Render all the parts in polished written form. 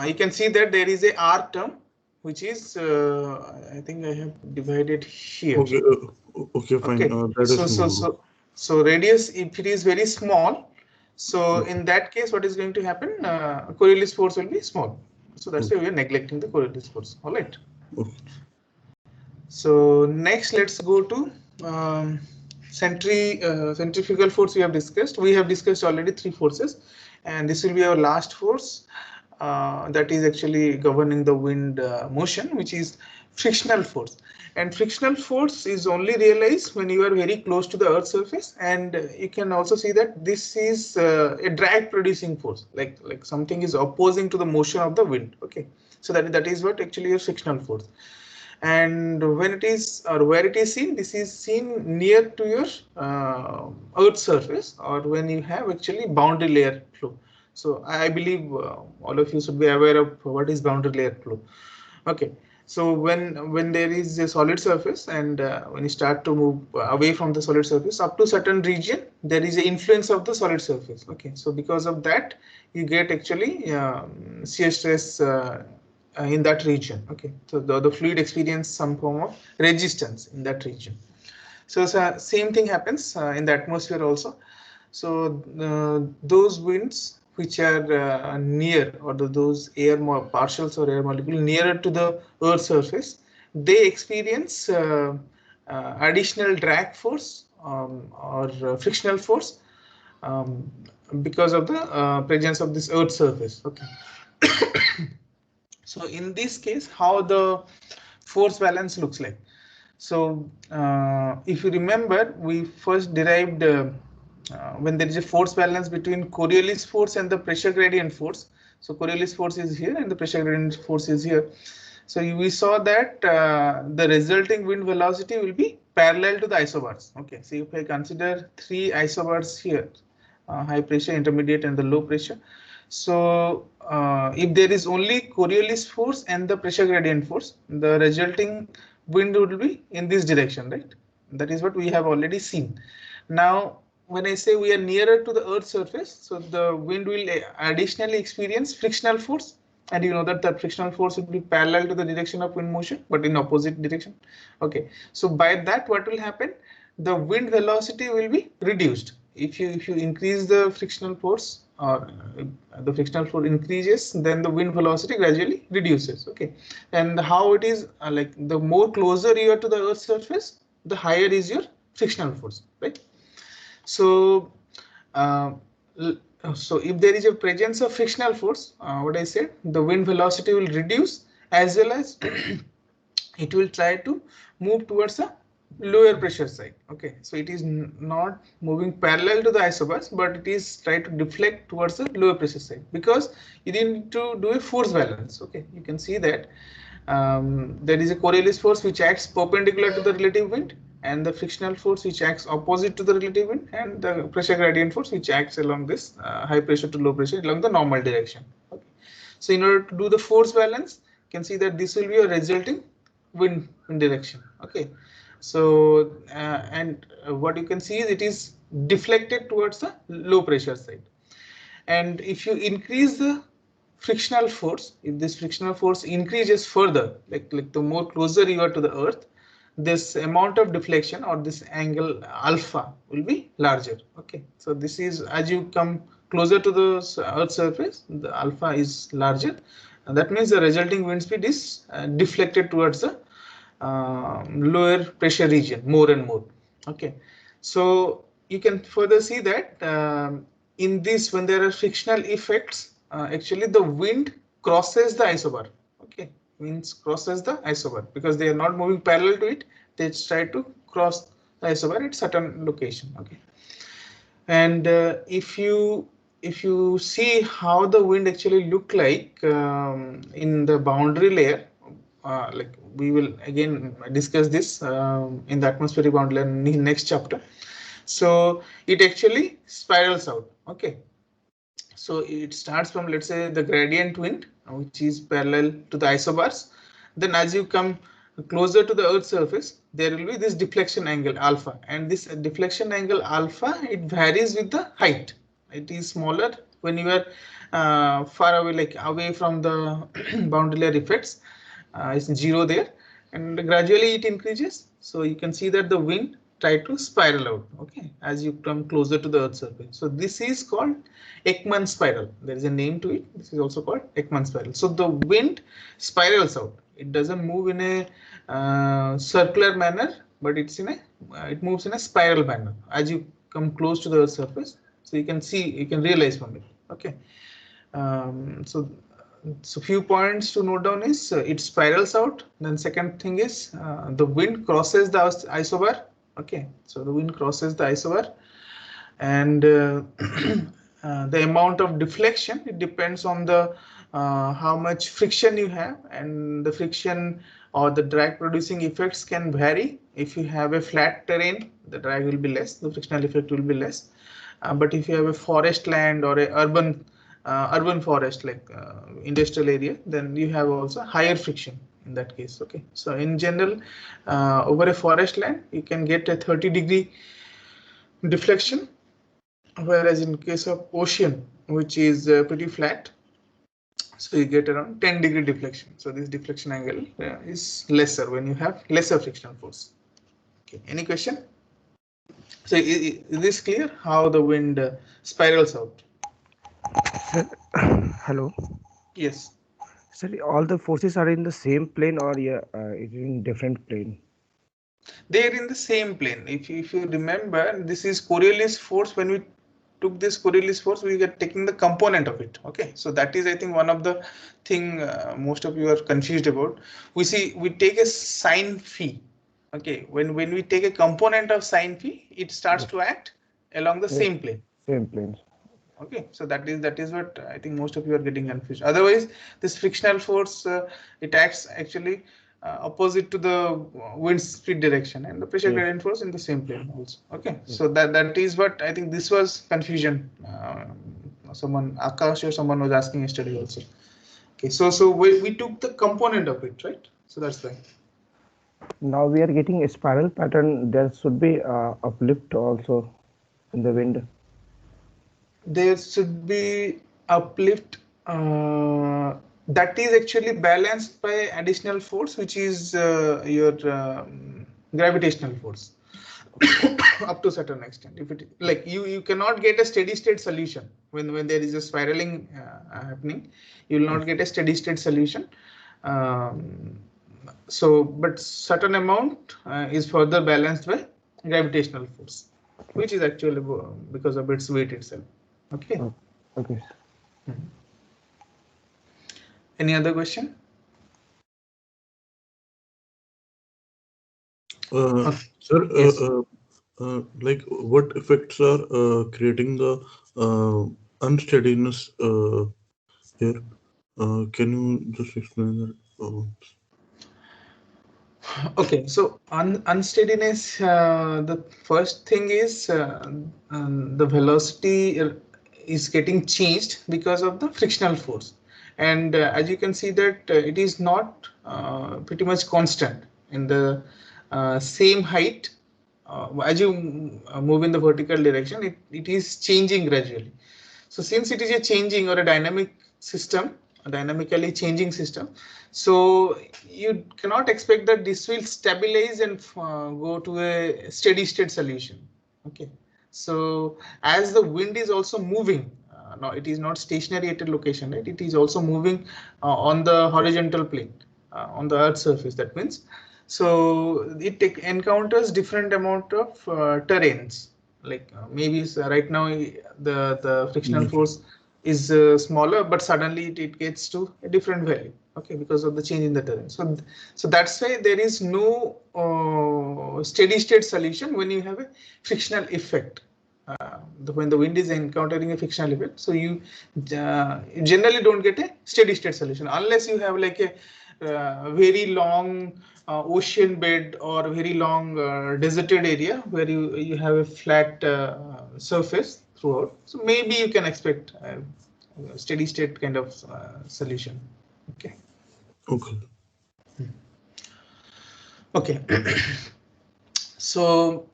you can see that there is a R term, which is I think I have divided here. Okay, okay, fine. Okay, That is more. so radius, if it is very small, so in that case, what is going to happen? Coriolis force will be small. So that's why we are neglecting the Coriolis force. All right. Okay. So next, let's go to centrifugal force. We have discussed. We have discussed already 3 forces, and this will be our last force that is actually governing the wind motion, which is frictional force. And frictional force is only realized when you are very close to the Earth's surface, and you can also see that this is a drag producing force, like something is opposing to the motion of the wind. Okay, so that is what actually your frictional force. And when it is, or where it is seen, this is seen near to your Earth's surface, or when you have actually boundary layer flow. So I believe all of you should be aware of what is boundary layer flow. Okay, so when there is a solid surface, and when you start to move away from the solid surface up to certain region, there is an influence of the solid surface. Okay, so because of that, you get actually shear stress in that region. Okay, so the fluid experience some form of resistance in that region. So same thing happens in the atmosphere also. So those winds which are near, or those air partials or air molecule nearer to the Earth's surface, they experience additional drag force or frictional force um, because of the presence of this Earth surface. Okay. So in this case, how the force balance looks like. So if you remember, we first derived when there is a force balance between Coriolis force and the pressure gradient force. So Coriolis force is here and the pressure gradient force is here. So we saw that the resulting wind velocity will be parallel to the isobars. Okay, so if I consider 3 isobars here, high pressure, intermediate, and the low pressure. So if there is only Coriolis force and the pressure gradient force, the resulting wind would be in this direction, right? That is what we have already seen. Now, when I say we are nearer to the Earth's surface, so the wind will additionally experience frictional force, and you know that the frictional force will be parallel to the direction of wind motion, but in opposite direction. Okay, so by that, what will happen? The wind velocity will be reduced. If you increase the frictional force, or the frictional force increases, then the wind velocity gradually reduces. Okay, and how it is, like the more closer you are to the Earth's surface, the higher is your frictional force, right? So uh, so if there is a presence of frictional force, what I said, the wind velocity will reduce, as well as it will try to move towards a lower pressure side. Okay, so it is not moving parallel to the isobars, but it is try to deflect towards the lower pressure side, because you need to do a force balance. Okay, you can see that there is a Coriolis force which acts perpendicular to the relative wind, and the frictional force which acts opposite to the relative wind, and the pressure gradient force which acts along this high pressure to low pressure along the normal direction. Okay, so in order to do the force balance, you can see that this will be a resulting wind direction. Okay, so and what you can see is it is deflected towards the low pressure side. And if you increase the frictional force, if this frictional force increases further, like the more closer you are to the Earth, this amount of deflection, or this angle alpha, will be larger. Okay, so this is, as you come closer to the Earth's surface, the alpha is larger, and that means the resulting wind speed is deflected towards the lower pressure region more and more. Okay, so you can further see that in this, when there are frictional effects, actually the wind crosses the isobar. Okay, means crosses the isobar, because they are not moving parallel to it, they try to cross the isobar at certain location. Okay, and if you see how the wind actually look like in the boundary layer, like we will again discuss this in the atmospheric boundary layer in next chapter. So it actually spirals out. Okay, so it starts from, let's say, the gradient wind, which is parallel to the isobars. Then as you come closer to the Earth's surface, there will be this deflection angle alpha, and this deflection angle alpha, it varies with the height. It is smaller when you are far away, like away from the boundary layer effects, it's 0 there, and gradually it increases. So you can see that the wind try to spiral out, okay, as you come closer to the Earth's surface. So this is called Ekman spiral. There is a name to it. This is also called Ekman spiral. So the wind spirals out. It doesn't move in a circular manner, but it moves in a spiral manner as you come close to the Earth's surface. So you can see, you can realize from it. Okay. So few points to note down is it spirals out. Then second thing is the wind crosses the isobar. Okay, so the wind crosses the isobar, and the amount of deflection, it depends on the how much friction you have, and the friction or the drag producing effects can vary. If you have a flat terrain, the drag will be less, the frictional effect will be less. But if you have a forest land or a urban forest, like industrial area, then you have also higher friction in that case. Okay, so in general, over a forest land, you can get a 30-degree deflection, whereas in case of ocean, which is pretty flat, so you get around 10-degree deflection. So this deflection angle is lesser when you have lesser frictional force. Okay, any question? So is this clear how the wind spirals out? Sir, hello. Yes. Sir, all the forces are in the same plane, or yeah, it is in different plane? They are in the same plane. If you remember, this is Coriolis force. When we took this Coriolis force, we are taking the component of it. Okay, so that is, I think, one of the thing most of you are confused about. We take a sine phi. Okay, when we take a component of sine phi, it starts to act along the same plane. Same plane. Okay, so that is what I think most of you are getting confused. Otherwise, this frictional force, it acts actually opposite to the wind speed direction, and the pressure gradient force in the same plane also. Okay, so that is what I think this was confusion. Someone, Akash or someone was asking yesterday also. Okay, so we took the component of it, right? So that's why. Now we are getting a spiral pattern. There should be uplift also in the wind. There should be uplift that is actually balanced by additional force, which is your gravitational force up to a certain extent. If it, like, you cannot get a steady state solution when there is a spiraling happening, you will not get a steady state solution. So but certain amount is further balanced by gravitational force, which is actually because of its weight itself. Okay. Okay. Any other question? Sir, Yes. like what effects are creating the unsteadiness here? Can you just explain that? Okay, so unsteadiness, the first thing is the velocity is getting changed because of the frictional force, and as you can see that it is not pretty much constant in the same height. As you move in the vertical direction, it is changing gradually. So since it is a changing or a dynamic system, a dynamically changing system, so you cannot expect that this will stabilize and go to a steady state solution. Okay, so as the wind is also moving, now it is not stationary at a location, right? It is also moving on the horizontal plane, on the Earth's surface. That means, so it encounters different amount of terrains. Like maybe right now the frictional force is smaller, but suddenly it gets to a different value. Okay, because of the change in the terrain. So that's why there is no steady state solution when you have a frictional effect. When the wind is encountering a frictional effect, so you generally don't get a steady state solution unless you have like a very long ocean bed or very long deserted area where you have a flat surface throughout. So maybe you can expect a steady state kind of solution. Okay. Okay. Okay. So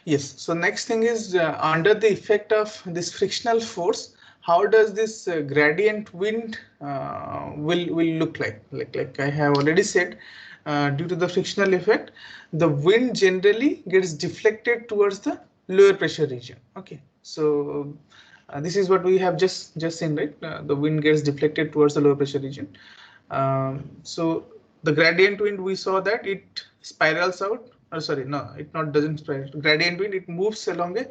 yes, so next thing is under the effect of this frictional force, how does this gradient wind will look like? Like I have already said, due to the frictional effect, the wind generally gets deflected towards the lower pressure region. Okay, so this is what we have just seen, right? The wind gets deflected towards the lower pressure region. So the gradient wind, we saw that it spirals out. Oh, sorry, no, it not doesn't spiral. Gradient wind, it moves along a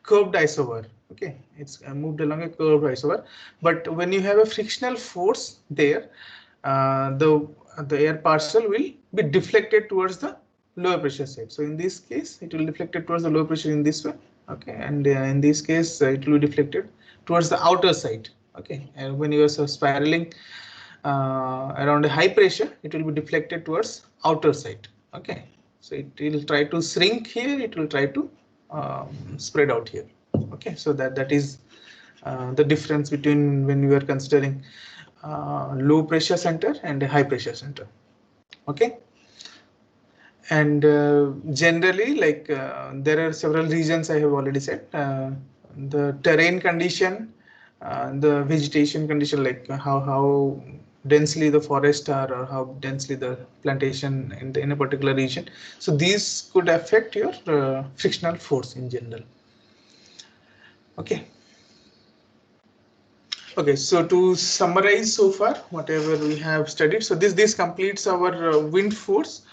curved isobar. Okay, it's moved along a curved isobar. But when you have a frictional force there, the air parcel will be deflected towards the lower pressure side. So in this case, it will deflected towards the lower pressure in this way. Okay, and in this case, it will be deflected towards the outer side. Okay, and when you are spiraling around a high pressure, it will be deflected towards outer side. Okay, so it will try to shrink here, it will try to spread out here. Okay, so that is the difference between when you are considering low pressure center and a high pressure center. Okay, and generally, like there are several regions I have already said. The terrain condition, the vegetation condition, like how densely the forest are or how densely the plantation in a particular region. So these could affect your frictional force in general. Okay. Okay, so to summarize so far whatever we have studied, so this completes our wind force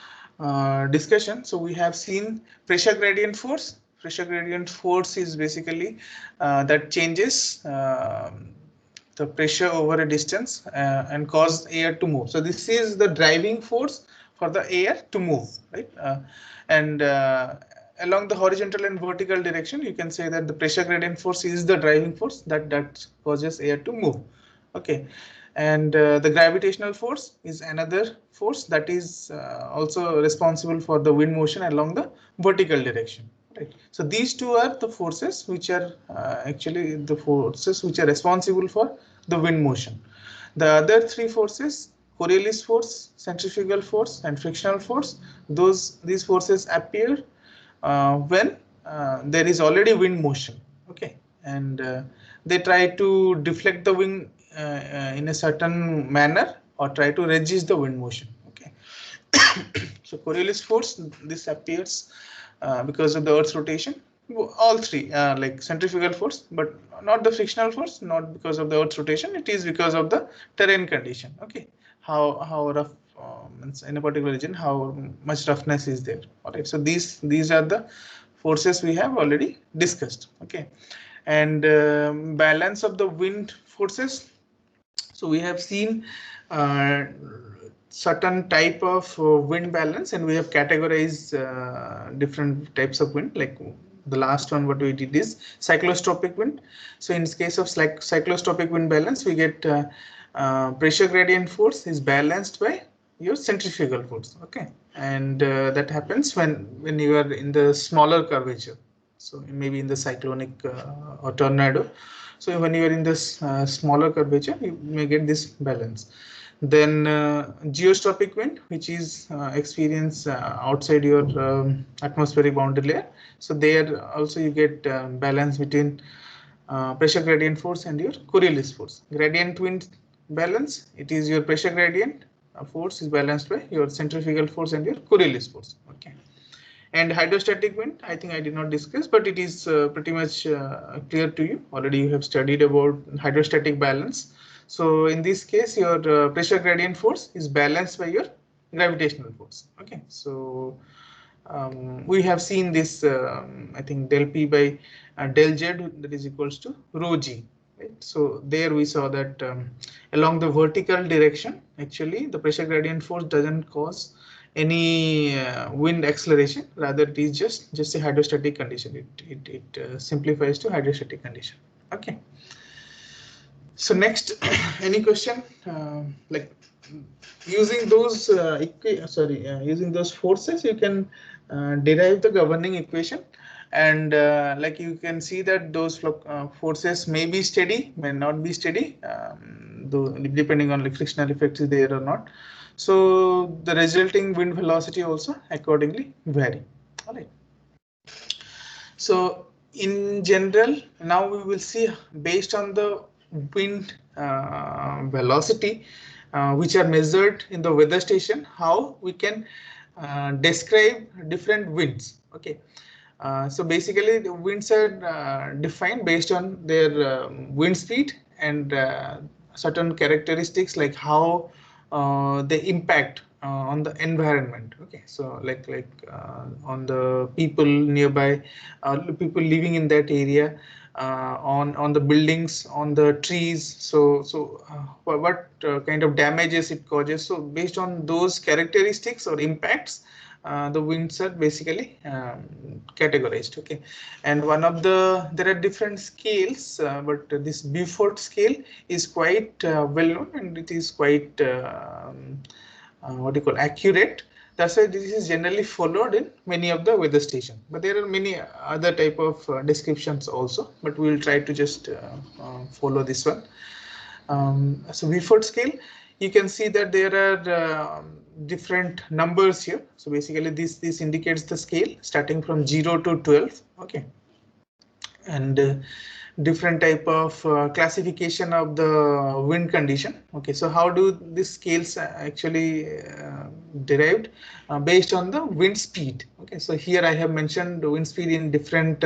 discussion. So we have seen pressure gradient force. Pressure gradient force is basically that changes the pressure over a distance and cause air to move. So this is the driving force for the air to move, right? And along the horizontal and vertical direction, you can say that the pressure gradient force is the driving force that causes air to move. Okay, and the gravitational force is another force that is also responsible for the wind motion along the vertical direction. Right. So these two are the forces which are actually the forces which are responsible for the wind motion. The other three forces, Coriolis force, centrifugal force, and frictional force, these forces appear when there is already wind motion. Okay, and they try to deflect the wind in a certain manner or try to resist the wind motion. Okay, so Coriolis force, this appears because of the Earth's rotation. All three, like centrifugal force, but not the frictional force, not because of the Earth's rotation. It is because of the terrain condition. Okay, how rough in a particular region, how much roughness is there. All right, so these are the forces we have already discussed. Okay, and balance of the wind forces. So we have seen certain type of wind balance, and we have categorized different types of wind. Like the last one, what we did is cyclotropic wind. So in case of cyclotropic wind balance, we get pressure gradient force is balanced by your centrifugal force. Okay, and that happens when you are in the smaller curvature. So maybe in the cyclonic or tornado. So when you are in this smaller curvature, you may get this balance. Then geostropic wind, which is experienced outside your atmospheric boundary layer. So there also you get balance between pressure gradient force and your Coriolis force. Gradient wind balance, it is your pressure gradient force is balanced by your centrifugal force and your Coriolis force. Okay. And hydrostatic wind, I think I did not discuss, but it is pretty much clear to you. Already you have studied about hydrostatic balance. So in this case, your pressure gradient force is balanced by your gravitational force. Okay, so we have seen this, I think del P by del Z, that is equals to rho G. Right? So there we saw that along the vertical direction, actually the pressure gradient force doesn't cause any wind acceleration, rather it is just a hydrostatic condition. It simplifies to hydrostatic condition. Okay, so next any question like using those using those forces, you can derive the governing equation, and like you can see that those forces may be steady, may not be steady, though depending on like frictional effects is there or not. So the resulting wind velocity also accordingly vary. All right. So in general, now we will see based on the wind velocity which are measured in the weather station, how we can describe different winds. Okay. So basically the winds are defined based on their wind speed and certain characteristics like how they impact on the environment. Okay, so like on the people nearby, people living in that area, on the buildings, on the trees. So what kind of damages it causes. So based on those characteristics or impacts, the winds are basically categorized. Okay, and one of there are different scales, but this Beaufort scale is quite well known, and it is quite what do you call accurate. That's why this is generally followed in many of the weather stations. But there are many other type of descriptions also, but we will try to just follow this one. So Beaufort scale, you can see that there are different numbers here. So basically this indicates the scale starting from 0 to 12. Okay, and different type of classification of the wind condition. Okay, so how do these scales actually derived based on the wind speed. Okay, so here I have mentioned the wind speed in different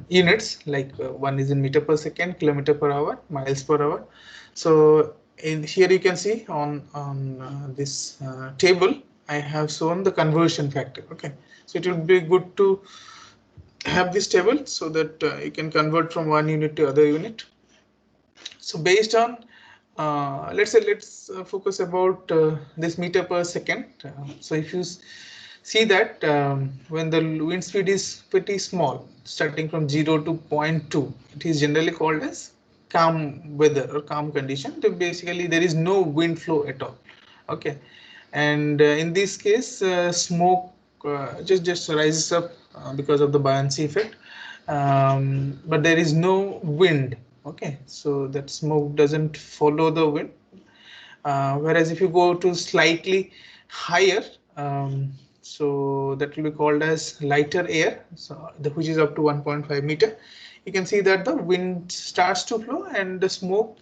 units, like one is in meter per second, kilometer per hour, miles per hour. So in here you can see on this table I have shown the conversion factor. Okay, so it would be good to have this table so that you can convert from one unit to other unit. So based on let's focus about this meter per second. So if you see that when the wind speed is pretty small, starting from 0 to 0.2, it is generally called as calm weather or calm condition. So basically there is no wind flow at all. Okay, and in this case smoke just rises up because of the buoyancy effect, but there is no wind. Okay, so that smoke doesn't follow the wind, whereas if you go to slightly higher, so that will be called as lighter air, so which is up to 1.5 meter, you can see that the wind starts to flow and the smoke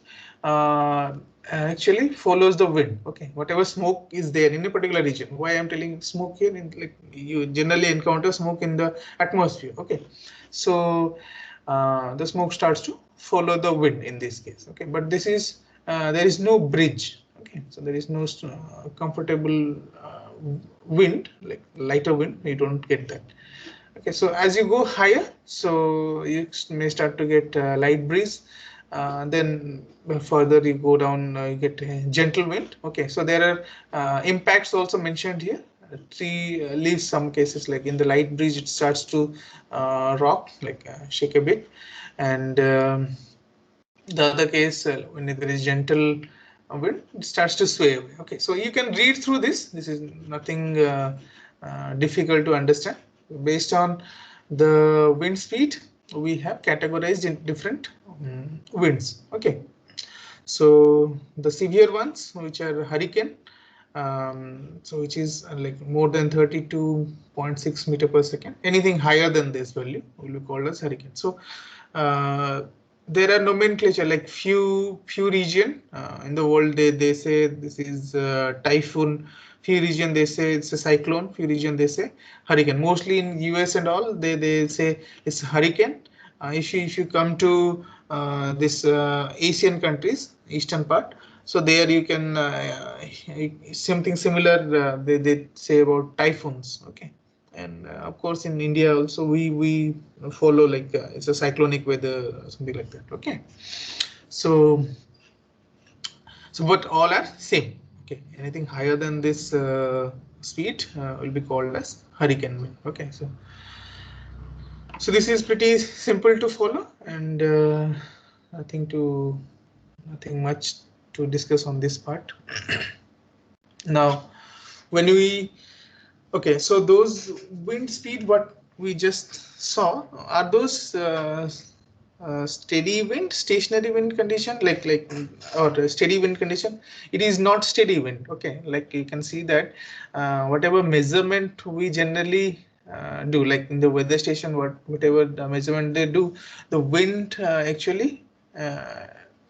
actually follows the wind. Okay, whatever smoke is there in a particular region. Why I'm telling smoke here, like you generally encounter smoke in the atmosphere. Okay, so the smoke starts to follow the wind in this case. Okay, but this is there is no bridge. Okay, so there is no comfortable wind, like lighter wind, you don't get that. Okay, so as you go higher, so you may start to get light breeze. Then further you go down, you get gentle wind. Okay, so there are impacts also mentioned here. Tree leaves, some cases like in the light breeze, it starts to rock, like shake a bit, and the other case when there is gentle wind, it starts to sway away. Okay, so you can read through this. This is nothing difficult to understand. Based on the wind speed, we have categorized in different winds. Okay, so the severe ones, which are hurricane, so which is like more than 32.6 meter per second. Anything higher than this value will be called as hurricane. So there are nomenclature, like few region in the world they say this is typhoon, few region they say it's a cyclone, few region they say hurricane. Mostly in US and all, they say it's hurricane. If you come to this Asian countries, eastern part, so there you can something similar they say about typhoons. Okay, and of course in India also we follow like it's a cyclonic weather, something like that. Okay, so but all are same. Okay, anything higher than this speed will be called as hurricane wind. Okay, so this is pretty simple to follow, and nothing much to discuss on this part. Now when we okay, so those wind speed what we just saw, are those steady wind, stationary wind condition, like or steady wind condition? It is not steady wind. Okay, like you can see that whatever measurement we generally do, like in the weather station, whatever the measurement they do, the wind actually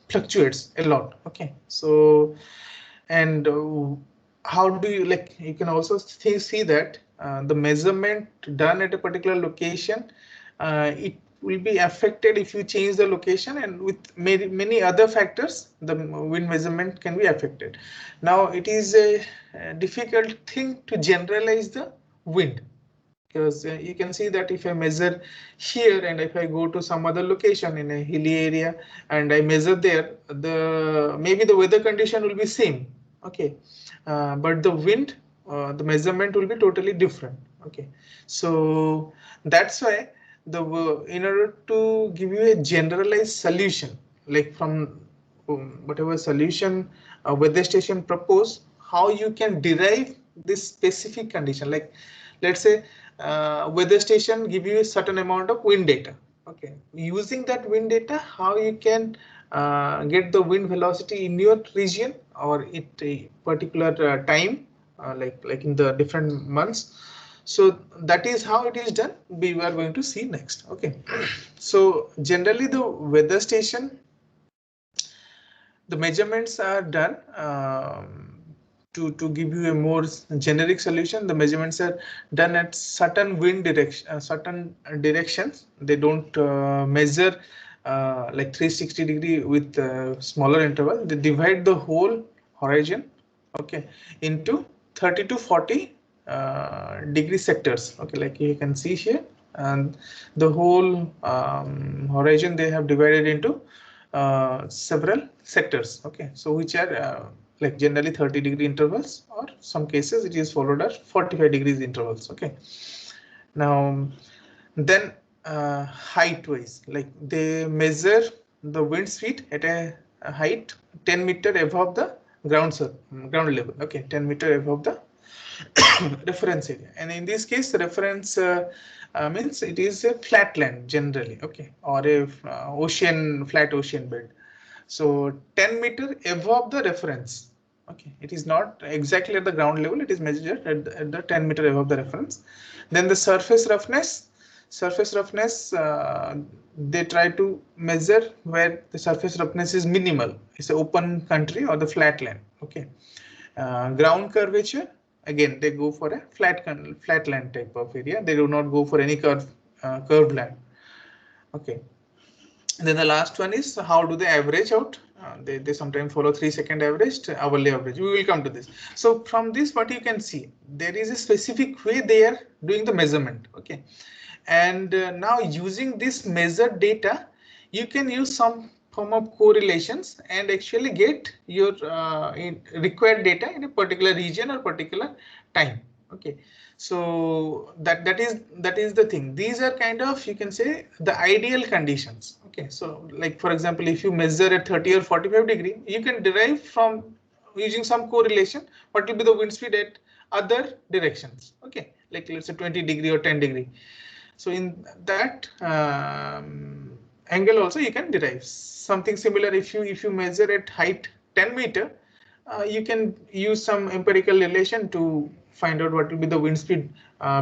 fluctuates a lot. Okay, so and how do you, like, you can also see that the measurement done at a particular location, it will be affected if you change the location, and with many other factors the wind measurement can be affected. Now it is a difficult thing to generalize the wind, because you can see that if I measure here and if I go to some other location in a hilly area and I measure there, maybe the weather condition will be same. Okay, but the wind, the measurement will be totally different. Okay, so that's why in order to give you a generalized solution, like from whatever solution a weather station propose, how you can derive this specific condition, like let's say weather station give you a certain amount of wind data. Okay, using that wind data, how you can get the wind velocity in your region or at a particular time, like in the different months. So that is how it is done. We are going to see next. Okay, so generally the weather station, the measurements are done. To give you a more generic solution, the measurements are done at certain wind direction, certain directions. They don't measure like 360-degree with smaller interval. They divide the whole horizon, okay, into 30 to 40 degree sectors. Okay, like you can see here, and the whole horizon they have divided into several sectors. Okay, so which are like generally 30-degree intervals, or some cases it is followed as 45 degrees intervals. Okay, now then height wise, like they measure the wind speed at a height 10 meter above the ground level. Okay, 10 meter above the reference area, and in this case reference means it is a flat land generally. Okay, or a flat ocean bed. So 10 meter above the reference. Okay, it is not exactly at the ground level, it is measured at the 10 meter above the reference. Then the surface roughness. Surface roughness, they try to measure where the surface roughness is minimal. It's an open country or the flat land. Okay, ground curvature, again they go for a flat land type of area. They do not go for any curved land. Okay, and then the last one is how do they average out. They sometimes follow 3-second average, hourly average. We will come to this. So from this, what you can see, there is a specific way they are doing the measurement. Okay, and now using this measured data, you can use some form of correlations and actually get your required data in a particular region or particular time. Okay, so that is the thing. These are kind of, you can say, the ideal conditions. Okay, so like for example, if you measure at 30 or 45 degree, you can derive from using some correlation what will be the wind speed at other directions. Okay, like let's say 20 degree or 10 degree. So in that angle also you can derive something similar. If you measure at height 10 meter, you can use some empirical relation to find out what will be the wind speed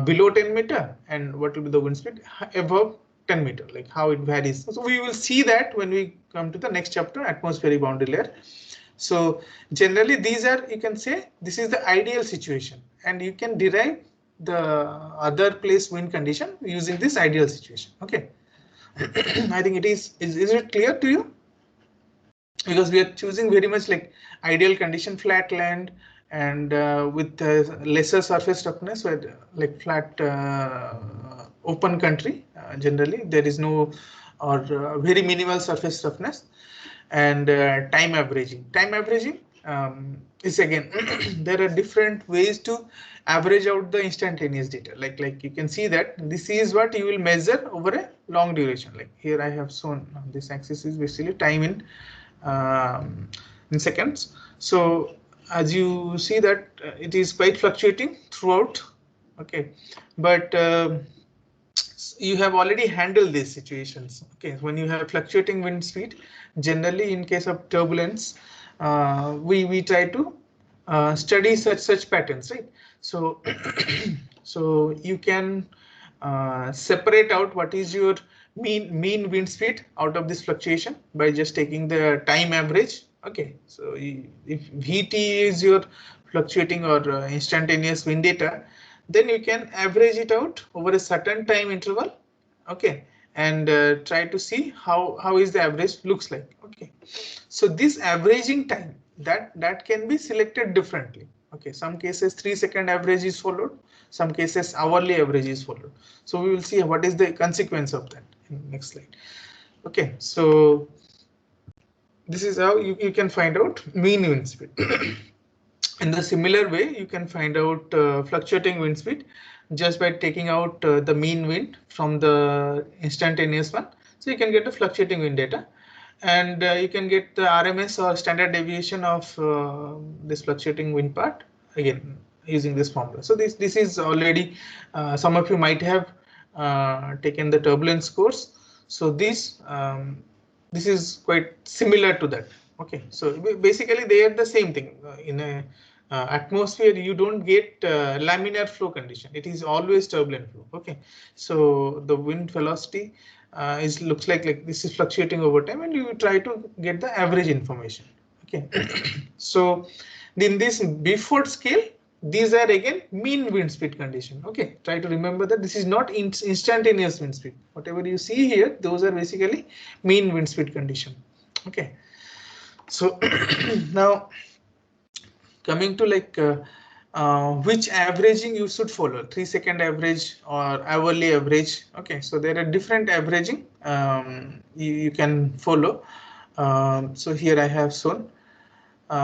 below 10 meter and what will be the wind speed above 10 meter, like how it varies. So we will see that when we come to the next chapter, atmospheric boundary layer. So generally these are, you can say, this is the ideal situation, and you can derive the other place wind condition using this ideal situation. Okay, I think it is it clear to you? Because we are choosing very much like ideal condition, flat land, and with lesser surface roughness, where like flat open country, generally there is no or very minimal surface roughness. And time averaging. Is again there are different ways to average out the instantaneous data. Like you can see that this is what you will measure over a long duration. Like here I have shown this axis is basically time in seconds. So as you see that it is quite fluctuating throughout. Okay, but you have already handled these situations. Okay, when you have fluctuating wind speed, generally in case of turbulence, we try to study such patterns, right? So so you can separate out what is your mean wind speed out of this fluctuation by just taking the time average. Okay, so if Vt is your fluctuating or instantaneous wind data, then you can average it out over a certain time interval. Okay, and try to see how is the average looks like. Okay, so this averaging time that can be selected differently. Okay, some cases 3-second average is followed, some cases hourly average is followed. So we will see what is the consequence of that in next slide. Okay, so this is how you can find out mean wind speed. In the similar way, you can find out fluctuating wind speed just by taking out the mean wind from the instantaneous one. So you can get the fluctuating wind data, and you can get the RMS or standard deviation of this fluctuating wind part again using this formula. So this is already some of you might have taken the turbulence course. So this is quite similar to that. Okay, so basically they are the same thing. In a atmosphere, you don't get laminar flow condition. It is always turbulent flow. Okay, so the wind velocity looks like this is fluctuating over time, and you try to get the average information. Okay, so in this Beaufort scale, these are again mean wind speed condition. Okay, try to remember that this is not instantaneous wind speed. Whatever you see here, those are basically mean wind speed condition. Okay, so now coming to like which averaging you should follow, 3-second average or hourly average. Okay, so there are different averaging you can follow. So here I have shown.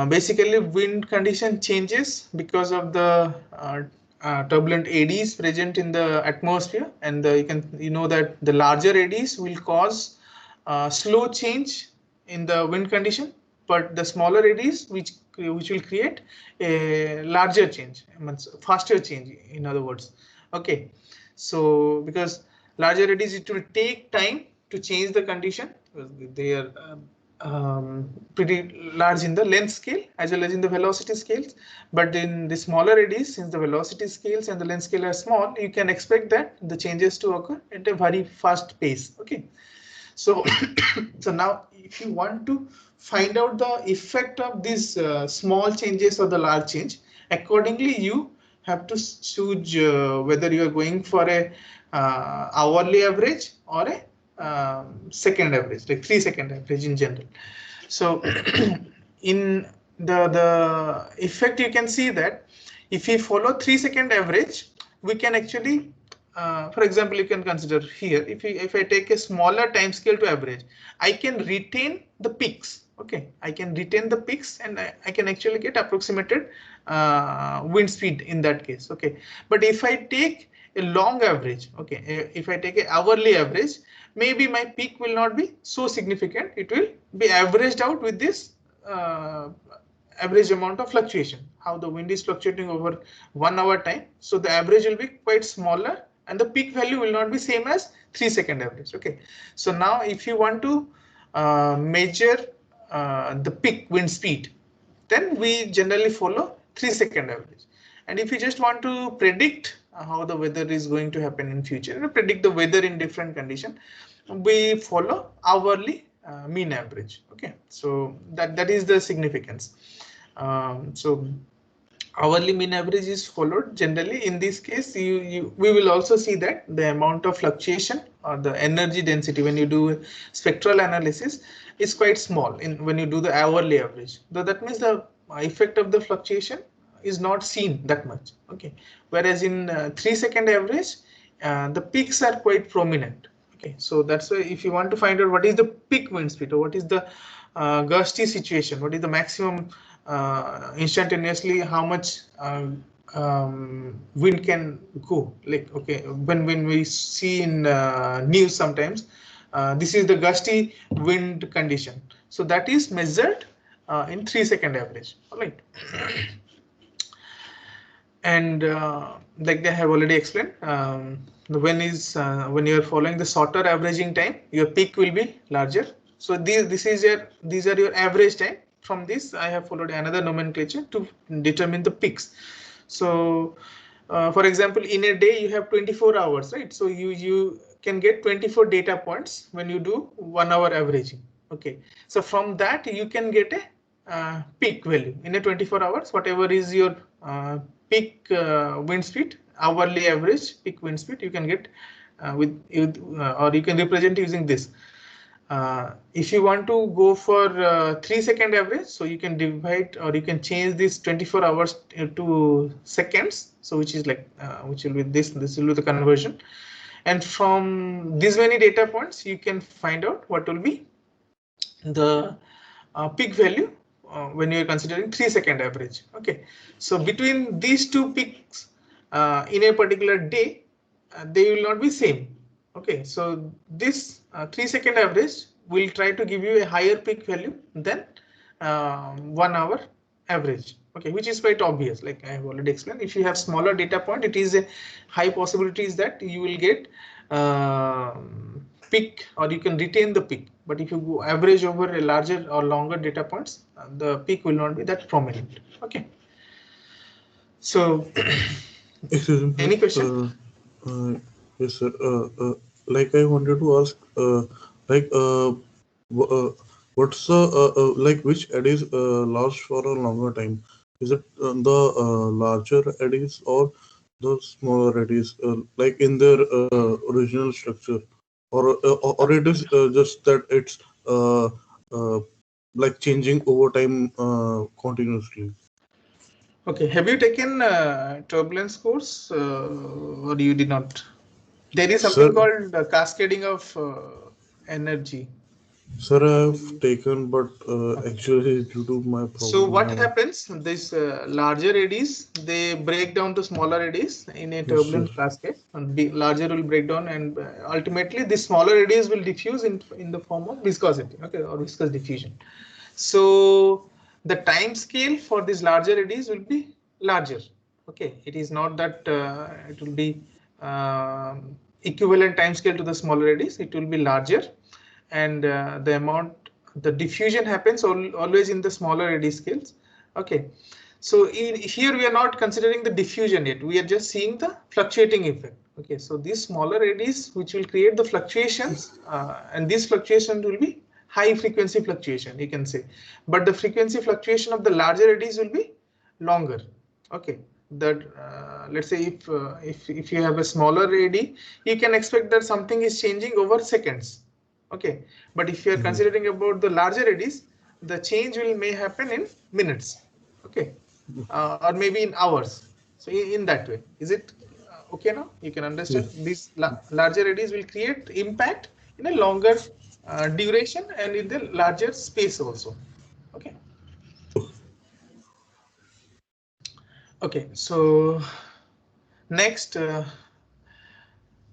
Basically, wind condition changes because of the turbulent eddies present in the atmosphere, and you know that the larger eddies will cause slow change in the wind condition, but the smaller eddies which will create a larger change, faster change. In other words, okay. So because larger eddies, it will take time to change the condition. They are pretty large in the length scale as well as in the velocity scales, but in the smaller eddies, since the velocity scales and the length scale are small, you can expect that the changes to occur at a very fast pace. Okay, so so now if you want to find out the effect of these small changes or the large change, accordingly you have to choose whether you are going for a hourly average or a second average, like 3-second average in general. So in the effect, you can see that if we follow 3-second average, we can actually, for example, you can consider here, if I take a smaller time scale to average, I can retain the peaks. Okay, I can retain the peaks, and I can actually get approximated wind speed in that case. Okay, but if I take a long average, okay, if I take an hourly average, maybe my peak will not be so significant. It will be averaged out with this average amount of fluctuation, how the wind is fluctuating over 1 hour time. So the average will be quite smaller, and the peak value will not be same as 3-second average. Okay, so now if you want to measure the peak wind speed, then we generally follow 3-second average. And if you just want to predict how the weather is going to happen in future, predict the weather in different condition, we follow hourly mean average. Okay, so that is the significance. So hourly mean average is followed generally. In this case, we will also see that the amount of fluctuation or the energy density when you do spectral analysis is quite small when you do the hourly average. Though that means the effect of the fluctuation is not seen that much. Okay, whereas in 3-second average, the peaks are quite prominent. Okay, so that's why if you want to find out what is the peak wind speed or what is the gusty situation, what is the maximum instantaneously, how much wind can go, like, okay, when we see in news sometimes, this is the gusty wind condition. So that is measured in 3-second average. All right. And like I have already explained, when you are following the shorter averaging time, your peak will be larger. So these are your average time. From this, I have followed another nomenclature to determine the peaks. So for example, in a day you have 24 hours, right? So you can get 24 data points when you do 1 hour averaging. Okay, so from that you can get a peak value in a 24 hours, whatever is your peak wind speed, hourly average peak wind speed, you can get or you can represent using this. If you want to go for 3-second average, so you can divide or you can change this 24 hours to seconds. So which is like which will be this will be the conversion, and from these many data points you can find out what will be the peak value when you are considering 3-second average. Okay, so between these two peaks in a particular day, they will not be same. Okay, so this 3-second average will try to give you a higher peak value than 1 hour average. Okay, which is quite obvious, like I have already explained. If you have smaller data point, it is a high possibilities that you will get peak or you can retain the peak. But if you go average over a larger or longer data points, the peak will not be that prominent. Okay. So, Excuse me, any sir. question? Yes, sir. Like I wanted to ask, like, what's the like which eddies last for a longer time? Is it the larger eddies or the smaller eddies, like in their original structure, or it is just that it's uh, like changing over time continuously? Okay, have you taken turbulence course or you did not? There is something Sir, called cascading of energy. sir, I I've believe. taken, but Okay. actually due to my So problem, what happens? These larger eddies, they break down to smaller eddies in a yes, sir. turbulent cascade, and larger will break down, and ultimately the smaller eddies will diffuse in the form of viscosity, okay, or viscous diffusion. So the time scale for these larger eddies will be larger. Okay, it is not that it will be equivalent time scale to the smaller eddies. It will be larger, and the amount, the diffusion happens always in the smaller eddy scales. Okay, so here we are not considering the diffusion yet. We are just seeing the fluctuating effect. Okay, so these smaller eddies which will create the fluctuations, and these fluctuations will be high frequency fluctuation, you can say, but the frequency fluctuation of the larger eddies will be longer. Okay, that let's say if you have a smaller eddy, you can expect that something is changing over seconds. Okay, but if you are considering about the larger eddies, the change will may happen in minutes. Okay, or maybe in hours. So in that way, is it okay now? You can understand Yes. these larger eddies will create impact in a longer duration and in the larger space also. Okay. Okay, so next,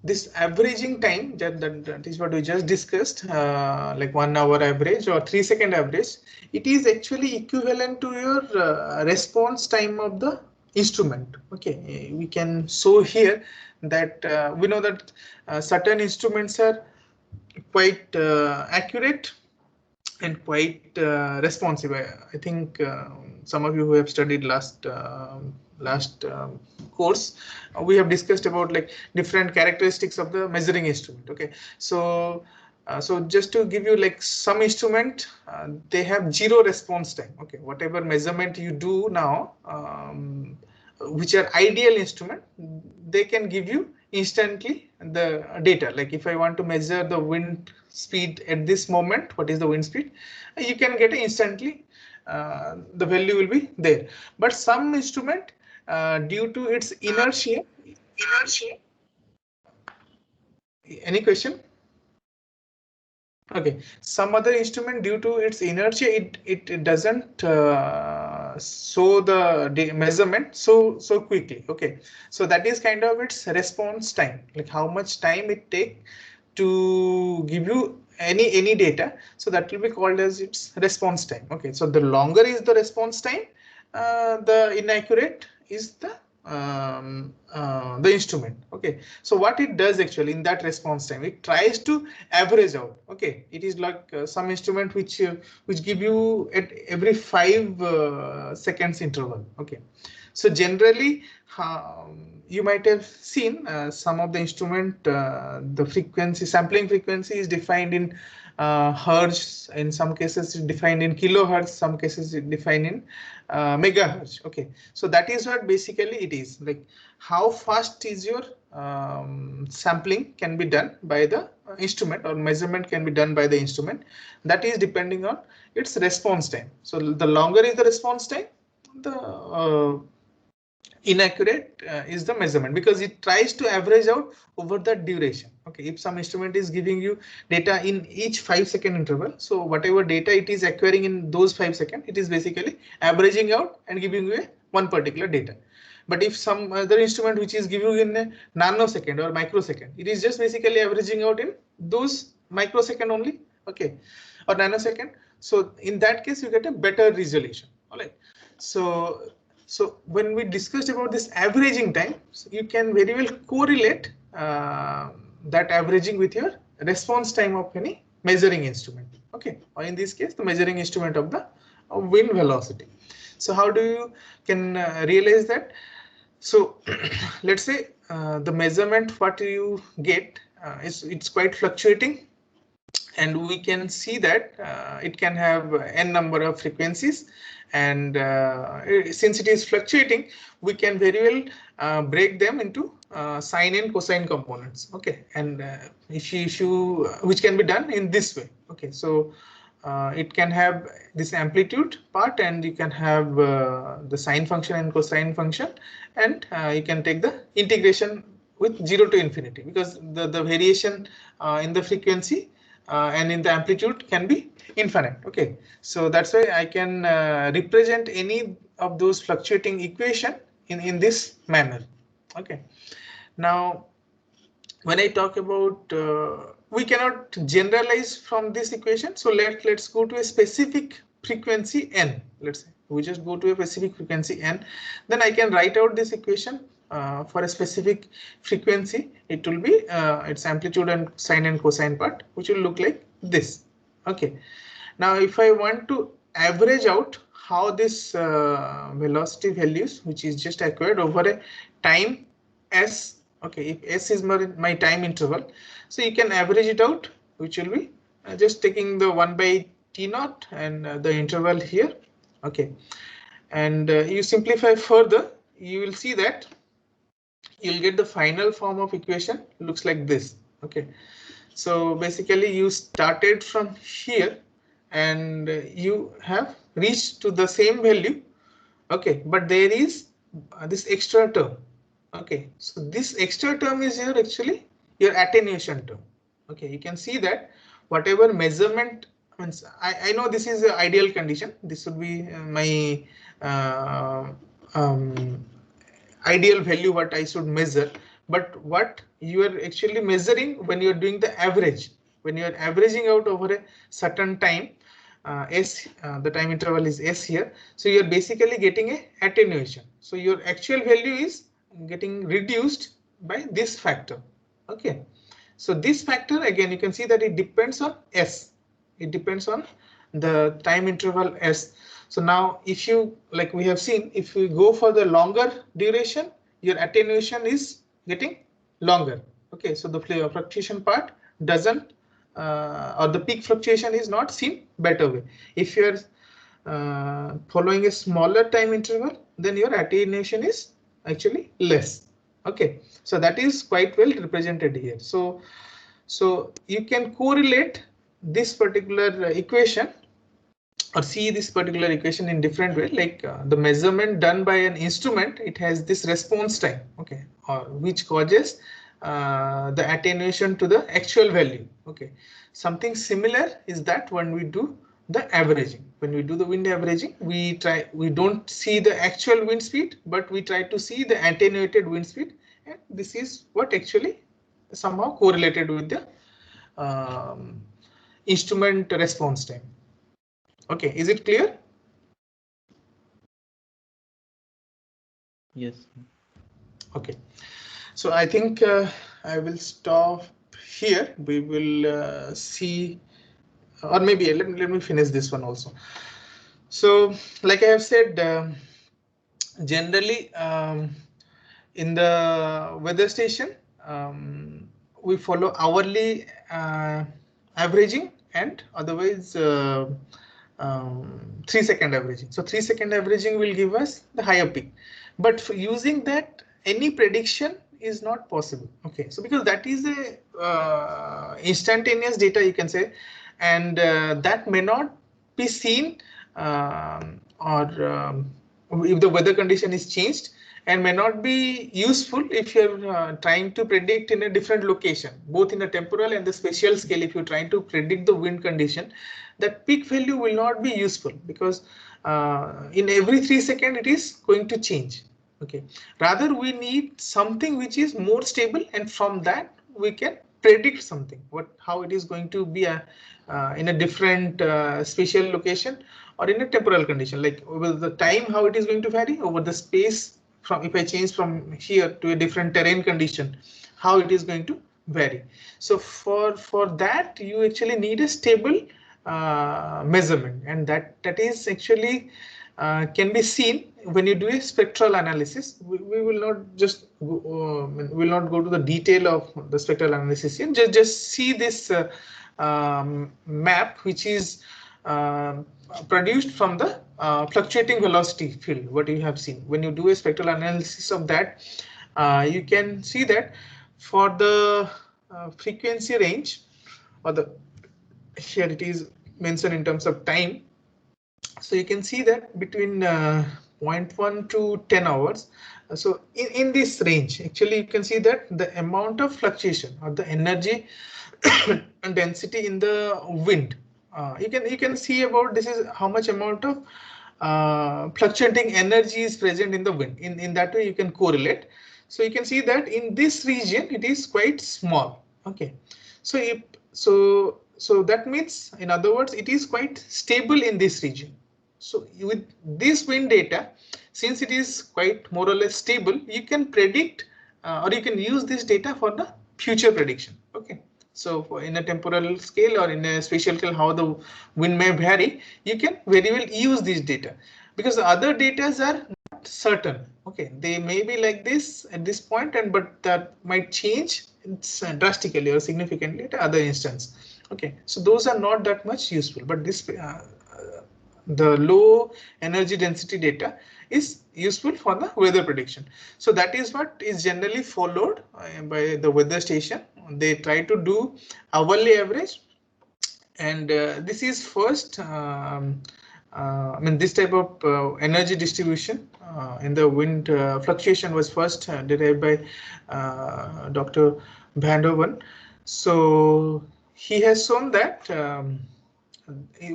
this averaging time, that is what we just discussed, like 1 hour average or 3-second average, it is actually equivalent to your response time of the instrument. Okay, we can show here that we know that certain instruments are quite accurate and quite responsive. I think some of you who have studied last course, we have discussed about like different characteristics of the measuring instrument. Okay, so so just to give you like some instrument, they have 0 response time. Okay, whatever measurement you do now, which are ideal instrument, they can give you instantly the data. Like if I want to measure the wind speed at this moment, what is the wind speed, you can get it instantly. The value will be there, but some instrument, due to its inertia. Any question? Okay, some other instrument, due to its inertia, it doesn't show the measurement so quickly. Okay, so that is kind of its response time, like how much time it take to give you any data. So that will be called as its response time. Okay, so the longer is the response time, the inaccurate is the the instrument. Okay, so what it does actually in that response time, it tries to average out. Okay, it is like some instrument which give you at every 5 seconds interval. Okay, so generally you might have seen some of the instrument, the frequency, sampling frequency is defined in hertz, in some cases defined in kilohertz, some cases defined in megahertz. Okay, so that is what basically it is, like how fast is your sampling can be done by the instrument, or measurement can be done by the instrument. That is depending on its response time. So the longer is the response time, the inaccurate is the measurement, because it tries to average out over the duration. Okay, if some instrument is giving you data in each 5-second interval, so whatever data it is acquiring in those 5 seconds, it is basically averaging out and giving you one particular data. But if some other instrument which is giving you in a nanosecond or microsecond, it is just basically averaging out in those microsecond only. Okay, or nanosecond. So in that case, you get a better resolution. All right. So when we discussed about this averaging time, so you can very well correlate that averaging with your response time of any measuring instrument. Okay, or in this case, the measuring instrument of the wind velocity. So how do you can realize that? So let's say the measurement what you get it's quite fluctuating, and we can see that it can have n number of frequencies, and since it is fluctuating, we can very well break them into sine and cosine components. Okay, and if you which can be done in this way. Okay, so it can have this amplitude part, and you can have the sine function and cosine function, and you can take the integration with 0 to infinity, because the variation in the frequency and in the amplitude can be infinite. Okay, so that's why I can represent any of those fluctuating equation in this manner. Okay, now when I talk about we cannot generalize from this equation, so let's go to a specific frequency n. Let's say we just go to a specific frequency n, then I can write out this equation for a specific frequency. It will be its amplitude and sine and cosine part, which will look like this. Okay, now if I want to average out how this velocity values, which is just acquired over a time s. Okay, if s is my time interval, so you can average it out, which will be just taking the 1 by t naught and the interval here. Okay, and you simplify further, you will see that you'll get the final form of equation looks like this. Okay, so basically you started from here and you have reached to the same value. Okay, but there is this extra term. Okay, so this extra term is here actually your attenuation term. Okay, you can see that whatever measurement means, I know this is an ideal condition. This would be my ideal value what I should measure. But what you are actually measuring when you are doing the average, when you are averaging out over a certain time, the time interval is s here, so you are basically getting a attenuation. So your actual value is getting reduced by this factor. Okay, so this factor again you can see that it depends on s. It depends on the time interval s. So now if you, like we have seen, if we go for the longer duration, your attenuation is getting longer. Okay, so the fluctuation part doesn't or the peak fluctuation is not seen better way. If you are following a smaller time interval, then your attenuation is actually less. Okay, so that is quite well represented here. So you can correlate this particular equation or see this particular equation in different way, like the measurement done by an instrument, it has this response time. Okay, or which causes the attenuation to the actual value. Okay, something similar is that when we do the averaging, when we do the wind averaging, we don't see the actual wind speed, but we try to see the attenuated wind speed, and this is what actually somehow correlated with the instrument response time. Okay, is it clear? Yes. Okay, so I think I will stop here. We will see, or maybe let me finish this one also. So like I have said, generally in the weather station, we follow hourly averaging, and otherwise 3-second averaging. So 3-second averaging will give us the higher peak, but for using that, any prediction is not possible. Okay, so because that is a instantaneous data, you can say, and that may not be seen, or if the weather condition is changed, and may not be useful if you're trying to predict in a different location, both in a temporal and the spatial scale. If you're trying to predict the wind condition, that peak value will not be useful, because in every 3 seconds it is going to change. Okay, rather we need something which is more stable, and from that we can predict something, how it is going to be in a different spatial location, or in a temporal condition, like over the time how it is going to vary, over the space, from if I change from here to a different terrain condition, how it is going to vary. So for that you actually need a stable measurement, and that is actually can be seen when you do a spectral analysis. We will not just will not go to the detail of the spectral analysis here. Just see this map, which is produced from the fluctuating velocity field. What you have seen when you do a spectral analysis of that, you can see that for the frequency range, or the here it is mentioned in terms of time. So you can see that between 0.1 to 10 hours. So in this range, actually you can see that the amount of fluctuation, or the energy density in the wind, you can see about this is how much amount of fluctuating energy is present in the wind. In that way you can correlate. So you can see that in this region it is quite small. Okay, so so that means, in other words, it is quite stable in this region. So with this wind data, since it is quite more or less stable, you can predict or you can use this data for the future prediction. Okay, so in a temporal scale or in a spatial scale, how the wind may vary, you can very well use this data, because the other data are not certain. Okay, they may be like this at this point, and but that might change drastically or significantly at other instance. Okay, so those are not that much useful, but this the low energy density data is useful for the weather prediction. So that is what is generally followed by the weather station. They try to do hourly average, and this is first I mean, this type of energy distribution in the wind fluctuation was first derived by Dr. Van Hoven. So he has shown that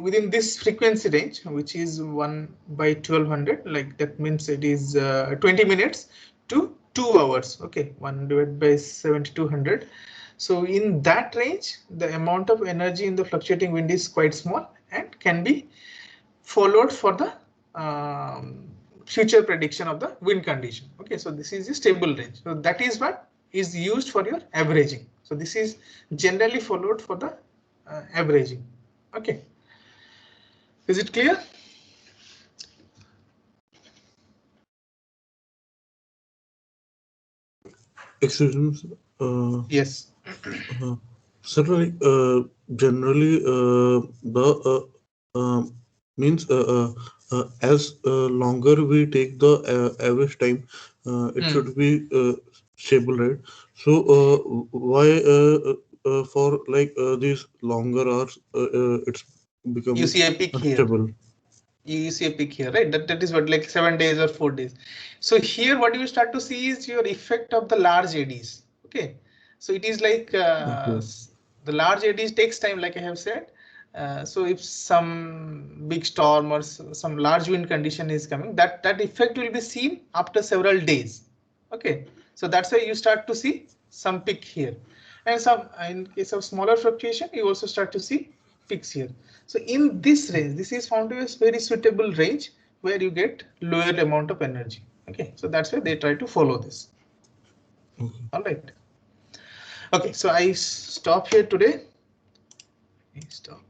within this frequency range, which is 1/1200, like that means it is 20 minutes to 2 hours. Okay, 1 divided by 7200. So in that range, the amount of energy in the fluctuating wind is quite small and can be followed for the future prediction of the wind condition. Okay, so this is a stable range. So that is what is used for your averaging. So this is generally followed for the averaging. Okay, is it clear? Excuse me. Yes. Certainly, generally, the means as longer we take the average time, it should be stable, right? So, why for like these longer hours, it's become You see a peak here. unstable? You see a peak here, right? That is what, like 7 days or 4 days. So here what you start to see is your effect of the large eddies. Okay, so it is like Okay. the large eddies takes time, like I have said. So if some big storm or some large wind condition is coming, that effect will be seen after several days. Okay, so that's why you start to see some peak here, and some in case of smaller fluctuation, you also start to see peaks here. So in this range, this is found to be a very suitable range where you get lower amount of energy. Okay, so that's why they try to follow this. All right. Okay, so I stop here today. Stop.